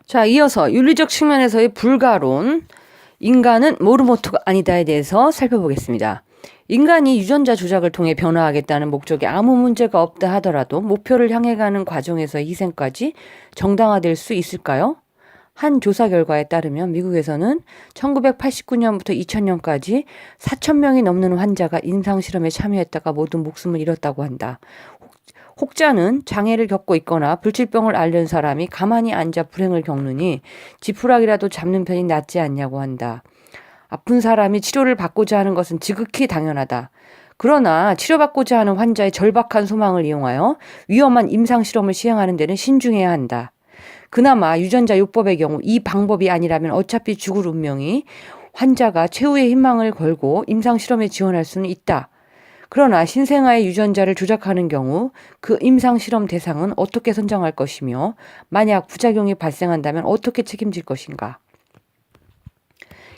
자, 이어서 윤리적 측면에서의 불가론, 인간은 모르모토가 아니다에 대해서 살펴보겠습니다. 인간이 유전자 조작을 통해 변화하겠다는 목적에 아무 문제가 없다 하더라도 목표를 향해 가는 과정에서의 희생까지 정당화될 수 있을까요? 한 조사 결과에 따르면 미국에서는 1989년부터 2000년까지 4,000명이 넘는 환자가 임상실험에 참여했다가 모두 목숨을 잃었다고 한다. 혹자는 장애를 겪고 있거나 불치병을 앓는 사람이 가만히 앉아 불행을 겪느니 지푸라기라도 잡는 편이 낫지 않냐고 한다. 아픈 사람이 치료를 받고자 하는 것은 지극히 당연하다. 그러나 치료받고자 하는 환자의 절박한 소망을 이용하여 위험한 임상실험을 시행하는 데는 신중해야 한다. 그나마 유전자 요법의 경우 이 방법이 아니라면 어차피 죽을 운명이 환자가 최후의 희망을 걸고 임상실험에 지원할 수는 있다. 그러나 신생아의 유전자를 조작하는 경우 그 임상실험 대상은 어떻게 선정할 것이며 만약 부작용이 발생한다면 어떻게 책임질 것인가?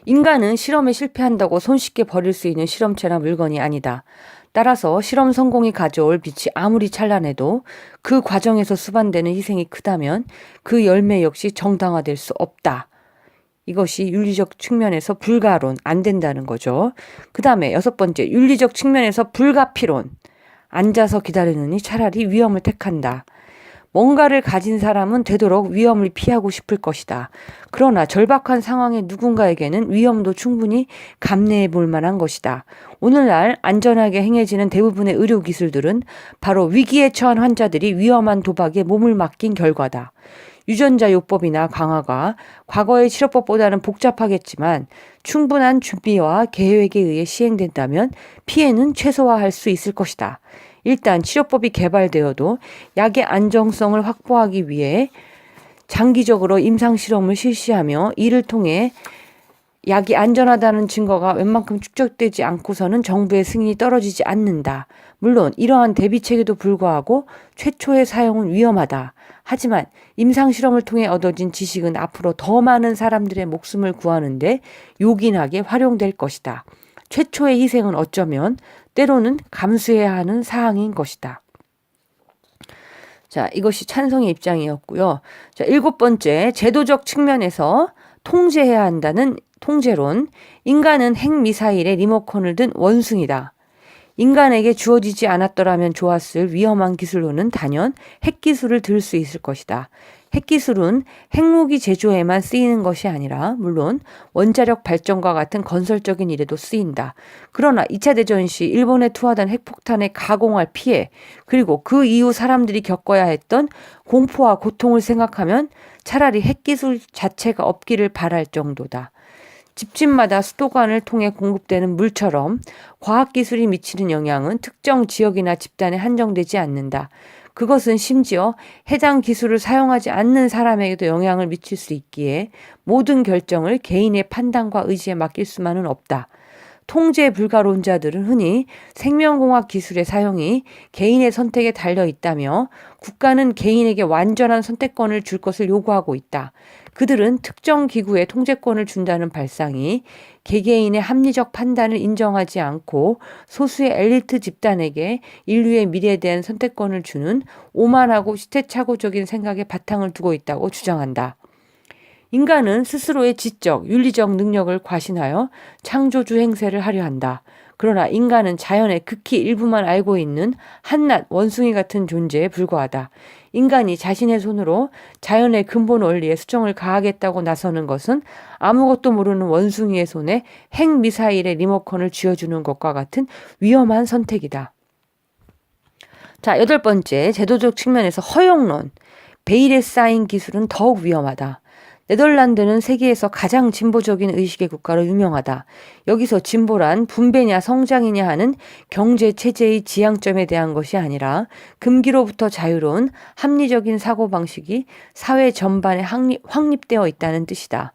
인간은 실험에 실패한다고 손쉽게 버릴 수 있는 실험체나 물건이 아니다. 따라서 실험 성공이 가져올 빛이 아무리 찬란해도 그 과정에서 수반되는 희생이 크다면 그 열매 역시 정당화될 수 없다. 이것이 윤리적 측면에서 불가론, 안 된다는 거죠. 그 다음에 6번째, 윤리적 측면에서 불가피론. 앉아서 기다리느니 차라리 위험을 택한다. 뭔가를 가진 사람은 되도록 위험을 피하고 싶을 것이다. 그러나 절박한 상황의 누군가에게는 위험도 충분히 감내해 볼 만한 것이다. 오늘날 안전하게 행해지는 대부분의 의료기술들은 바로 위기에 처한 환자들이 위험한 도박에 몸을 맡긴 결과다. 유전자 요법이나 강화가 과거의 치료법보다는 복잡하겠지만 충분한 준비와 계획에 의해 시행된다면 피해는 최소화할 수 있을 것이다. 일단 치료법이 개발되어도 약의 안정성을 확보하기 위해 장기적으로 임상실험을 실시하며 이를 통해 약이 안전하다는 증거가 웬만큼 축적되지 않고서는 정부의 승인이 떨어지지 않는다. 물론 이러한 대비책에도 불구하고 최초의 사용은 위험하다. 하지만 임상실험을 통해 얻어진 지식은 앞으로 더 많은 사람들의 목숨을 구하는데 요긴하게 활용될 것이다. 최초의 희생은 어쩌면 때로는 감수해야 하는 사항인 것이다. 자, 이것이 찬성의 입장이었고요. 자, 7번째, 제도적 측면에서 통제해야 한다는 통제론. 인간은 핵미사일의 리모컨을 든 원숭이다. 인간에게 주어지지 않았더라면 좋았을 위험한 기술로는 단연 핵기술을 들 수 있을 것이다. 핵기술은 핵무기 제조에만 쓰이는 것이 아니라 물론 원자력 발전과 같은 건설적인 일에도 쓰인다. 그러나 2차 대전 시 일본에 투하된 핵폭탄의 가공할 피해 그리고 그 이후 사람들이 겪어야 했던 공포와 고통을 생각하면 차라리 핵기술 자체가 없기를 바랄 정도다. 집집마다 수도관을 통해 공급되는 물처럼 과학기술이 미치는 영향은 특정 지역이나 집단에 한정되지 않는다. 그것은 심지어 해당 기술을 사용하지 않는 사람에게도 영향을 미칠 수 있기에 모든 결정을 개인의 판단과 의지에 맡길 수만은 없다. 통제 불가론자들은 흔히 생명공학 기술의 사용이 개인의 선택에 달려 있다며 국가는 개인에게 완전한 선택권을 줄 것을 요구하고 있다. 그들은 특정 기구에 통제권을 준다는 발상이 개개인의 합리적 판단을 인정하지 않고 소수의 엘리트 집단에게 인류의 미래에 대한 선택권을 주는 오만하고 시대착오적인 생각에 바탕을 두고 있다고 주장한다. 인간은 스스로의 지적, 윤리적 능력을 과신하여 창조주 행세를 하려 한다. 그러나 인간은 자연의 극히 일부만 알고 있는 한낱 원숭이 같은 존재에 불과하다. 인간이 자신의 손으로 자연의 근본 원리에 수정을 가하겠다고 나서는 것은 아무것도 모르는 원숭이의 손에 핵미사일의 리모컨을 쥐어주는 것과 같은 위험한 선택이다. 자, 8번째, 제도적 측면에서 허용론. 베일에 쌓인 기술은 더욱 위험하다. 네덜란드는 세계에서 가장 진보적인 의식의 국가로 유명하다. 여기서 진보란 분배냐 성장이냐 하는 경제체제의 지향점에 대한 것이 아니라 금기로부터 자유로운 합리적인 사고방식이 사회 전반에 확립되어 있다는 뜻이다.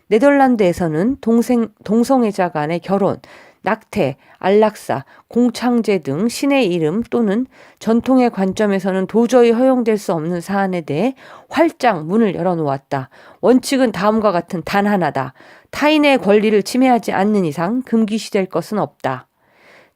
네덜란드에서는 동성애자 간의 결혼, 낙태, 안락사, 공창제 등 신의 이름 또는 전통의 관점에서는 도저히 허용될 수 없는 사안에 대해 활짝 문을 열어놓았다. 원칙은 다음과 같은 단 하나다. 타인의 권리를 침해하지 않는 이상 금기시될 것은 없다.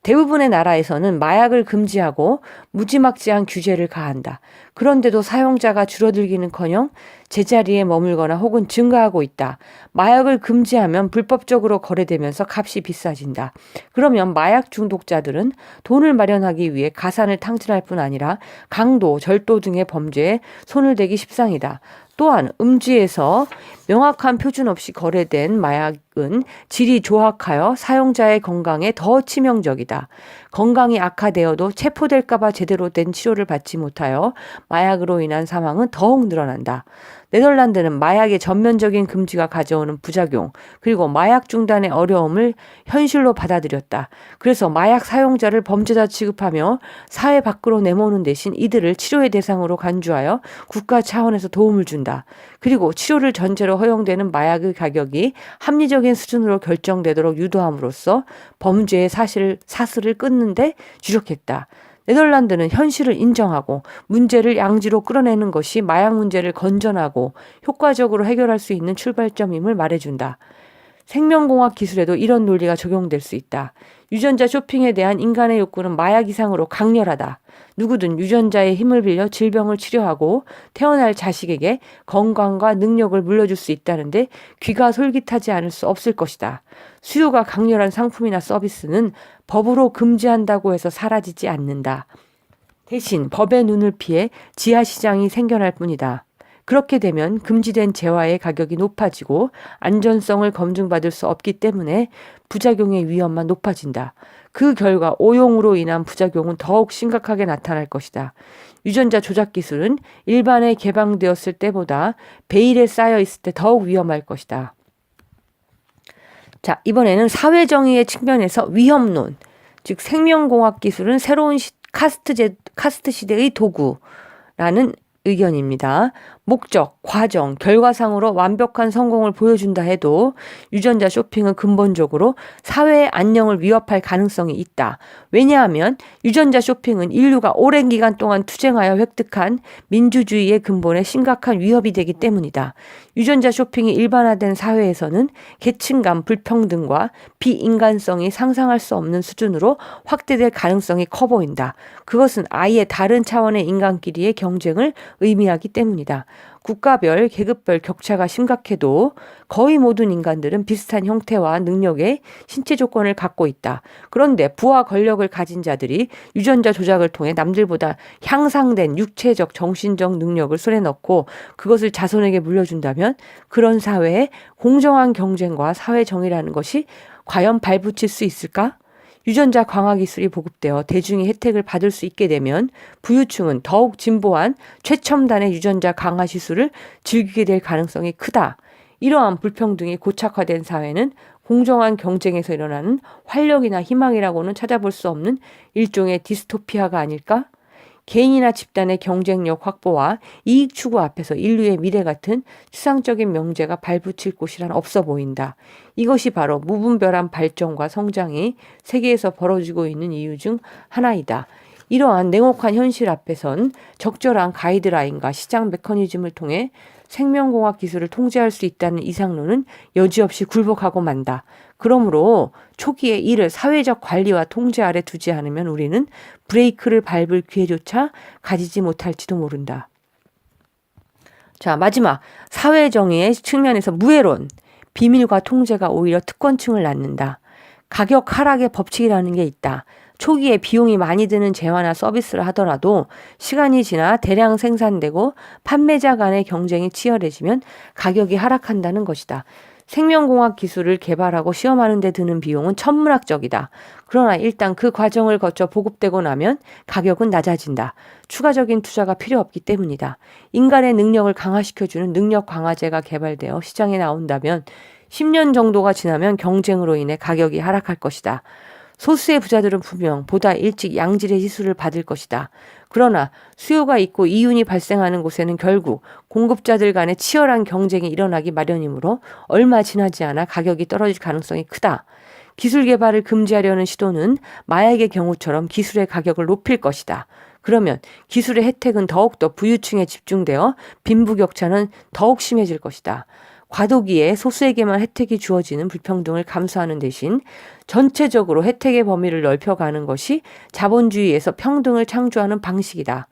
대부분의 나라에서는 마약을 금지하고 무지막지한 규제를 가한다. 그런데도 사용자가 줄어들기는커녕 제자리에 머물거나 혹은 증가하고 있다. 마약을 금지하면 불법적으로 거래되면서 값이 비싸진다. 그러면 마약 중독자들은 돈을 마련하기 위해 가산을 탕진할 뿐 아니라 강도, 절도 등의 범죄에 손을 대기 십상이다. 또한 음주에서 명확한 표준 없이 거래된 마약은 질이 조악하여 사용자의 건강에 더 치명적이다. 건강이 악화되어도 체포될까봐 제대로 된 치료를 받지 못하여 마약으로 인한 사망은 더욱 늘어난다. 네덜란드는 마약의 전면적인 금지가 가져오는 부작용, 그리고 마약 중단의 어려움을 현실로 받아들였다. 그래서 마약 사용자를 범죄자 취급하며 사회 밖으로 내모는 대신 이들을 치료의 대상으로 간주하여 국가 차원에서 도움을 준다. 그리고 치료를 전제로 허용되는 마약의 가격이 합리적인 수준으로 결정되도록 유도함으로써 범죄의 사슬을 끊는데 주력했다. 네덜란드는 현실을 인정하고 문제를 양지로 끌어내는 것이 마약 문제를 건전하고 효과적으로 해결할 수 있는 출발점임을 말해준다. 생명공학 기술에도 이런 논리가 적용될 수 있다. 유전자 쇼핑에 대한 인간의 욕구는 마약 이상으로 강렬하다. 누구든 유전자의 힘을 빌려 질병을 치료하고 태어날 자식에게 건강과 능력을 물려줄 수 있다는데 귀가 솔깃하지 않을 수 없을 것이다. 수요가 강렬한 상품이나 서비스는 법으로 금지한다고 해서 사라지지 않는다. 대신 법의 눈을 피해 지하시장이 생겨날 뿐이다. 그렇게 되면 금지된 재화의 가격이 높아지고 안전성을 검증받을 수 없기 때문에 부작용의 위험만 높아진다. 그 결과 오용으로 인한 부작용은 더욱 심각하게 나타날 것이다. 유전자 조작 기술은 일반에 개방되었을 때보다 베일에 쌓여 있을 때 더욱 위험할 것이다. 자, 이번에는 사회정의의 측면에서 위험론, 즉 생명공학 기술은 새로운 카스트 시대의 도구라는 의견입니다. 목적, 과정, 결과상으로 완벽한 성공을 보여준다 해도 유전자 쇼핑은 근본적으로 사회의 안녕을 위협할 가능성이 있다. 왜냐하면 유전자 쇼핑은 인류가 오랜 기간 동안 투쟁하여 획득한 민주주의의 근본에 심각한 위협이 되기 때문이다. 유전자 쇼핑이 일반화된 사회에서는 계층간 불평등과 비인간성이 상상할 수 없는 수준으로 확대될 가능성이 커 보인다. 그것은 아예 다른 차원의 인간끼리의 경쟁을 의미하기 때문이다. 국가별, 계급별 격차가 심각해도 거의 모든 인간들은 비슷한 형태와 능력의 신체 조건을 갖고 있다. 그런데 부와 권력을 가진 자들이 유전자 조작을 통해 남들보다 향상된 육체적, 정신적 능력을 손에 넣고 그것을 자손에게 물려준다면 그런 사회에 공정한 경쟁과 사회 정의라는 것이 과연 발붙일 수 있을까? 유전자 강화 기술이 보급되어 대중이 혜택을 받을 수 있게 되면 부유층은 더욱 진보한 최첨단의 유전자 강화 시술을 즐기게 될 가능성이 크다. 이러한 불평등이 고착화된 사회는 공정한 경쟁에서 일어나는 활력이나 희망이라고는 찾아볼 수 없는 일종의 디스토피아가 아닐까? 개인이나 집단의 경쟁력 확보와 이익 추구 앞에서 인류의 미래 같은 추상적인 명제가 발붙일 곳이란 없어 보인다. 이것이 바로 무분별한 발전과 성장이 세계에서 벌어지고 있는 이유 중 하나이다. 이러한 냉혹한 현실 앞에선 적절한 가이드라인과 시장 메커니즘을 통해 생명공학 기술을 통제할 수 있다는 이상론은 여지없이 굴복하고 만다. 그러므로 초기에 이를 사회적 관리와 통제 아래 두지 않으면 우리는 브레이크를 밟을 기회조차 가지지 못할지도 모른다. 자, 마지막 사회정의의 측면에서 무해론, 비밀과 통제가 오히려 특권층을 낳는다. 가격 하락의 법칙이라는 게 있다. 초기에 비용이 많이 드는 재화나 서비스를 하더라도 시간이 지나 대량 생산되고 판매자 간의 경쟁이 치열해지면 가격이 하락한다는 것이다. 생명공학 기술을 개발하고 시험하는 데 드는 비용은 천문학적이다. 그러나 일단 그 과정을 거쳐 보급되고 나면 가격은 낮아진다. 추가적인 투자가 필요 없기 때문이다. 인간의 능력을 강화시켜주는 능력 강화제가 개발되어 시장에 나온다면 10년 정도가 지나면 경쟁으로 인해 가격이 하락할 것이다. 소수의 부자들은 분명 보다 일찍 양질의 시술을 받을 것이다. 그러나 수요가 있고 이윤이 발생하는 곳에는 결국 공급자들 간의 치열한 경쟁이 일어나기 마련이므로 얼마 지나지 않아 가격이 떨어질 가능성이 크다. 기술 개발을 금지하려는 시도는 마약의 경우처럼 기술의 가격을 높일 것이다. 그러면 기술의 혜택은 더욱더 부유층에 집중되어 빈부격차는 더욱 심해질 것이다. 과도기에 소수에게만 혜택이 주어지는 불평등을 감수하는 대신 전체적으로 혜택의 범위를 넓혀가는 것이 자본주의에서 평등을 창조하는 방식이다.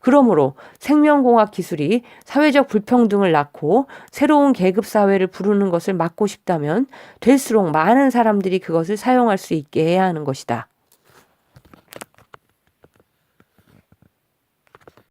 그러므로 생명공학 기술이 사회적 불평등을 낳고 새로운 계급사회를 부르는 것을 막고 싶다면 될수록 많은 사람들이 그것을 사용할 수 있게 해야 하는 것이다.